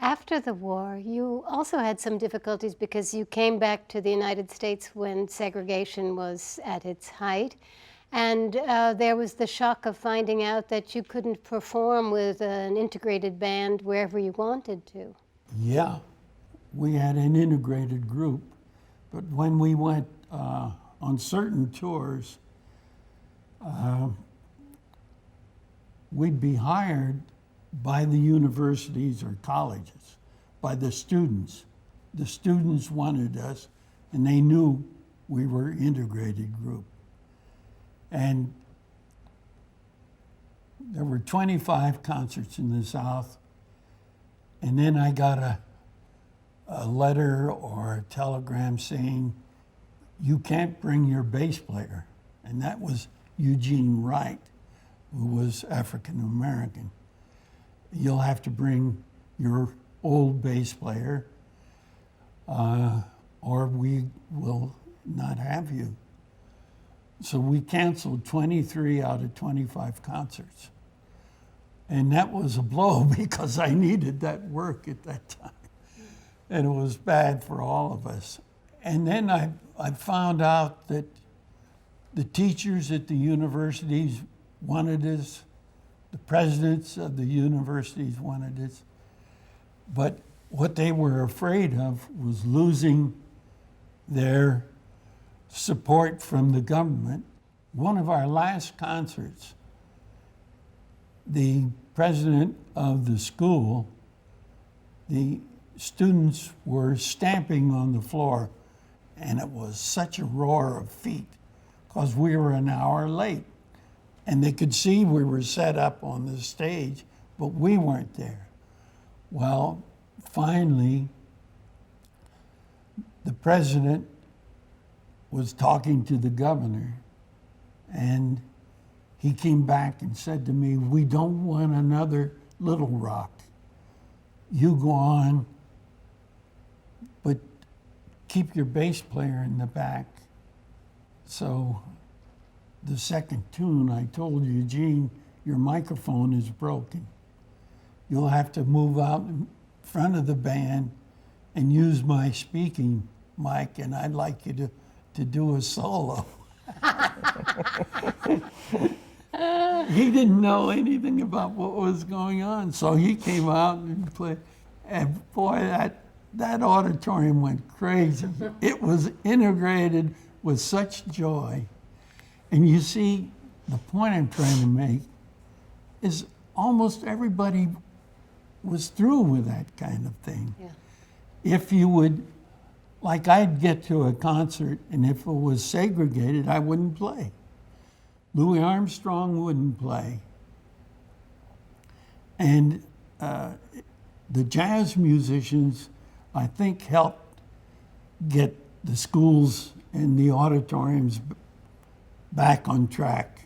After the war, you also had some difficulties because you came back to the United States when segregation was at its height. And there was the shock of finding out that you couldn't perform with an integrated band wherever you wanted to. Yeah, we had an integrated group, but when we went on certain tours, we'd be hired by the universities or colleges, by the students. The students wanted us, and they knew we were an integrated group. And there were 25 concerts in the South, and then I got a letter or a telegram saying, you can't bring your bass player. And that was Eugene Wright, who was African American. You'll have to bring your old bass player, or we will not have you. So we canceled 23 out of 25 concerts. And that was a blow because I needed that work at that time. And it was bad for all of us. And then I found out that the teachers at the universities wanted us, the presidents of the universities wanted us, but what they were afraid of was losing their support from the government. One of our last concerts, the president of the school, the students were stamping on the floor, and it was such a roar of feet because we were an hour late. And they could see we were set up on the stage, but we weren't there. Well, finally, the president was talking to the governor, and he came back and said to me, we don't want another Little Rock. You go on, but keep your bass player in the back. So the second tune, I told Eugene, your microphone is broken. You'll have to move out in front of the band and use my speaking mic, and I'd like you to do a solo. He didn't know anything about what was going on, so he came out and played. And boy, that auditorium went crazy. It was integrated with such joy. And you see, the point I'm trying to make is almost everybody was through with that kind of thing. Yeah. If you would, like I'd get to a concert, and if it was segregated, I wouldn't play. Louis Armstrong wouldn't play. And the jazz musicians, I think, helped get the schools and the auditoriums back on track.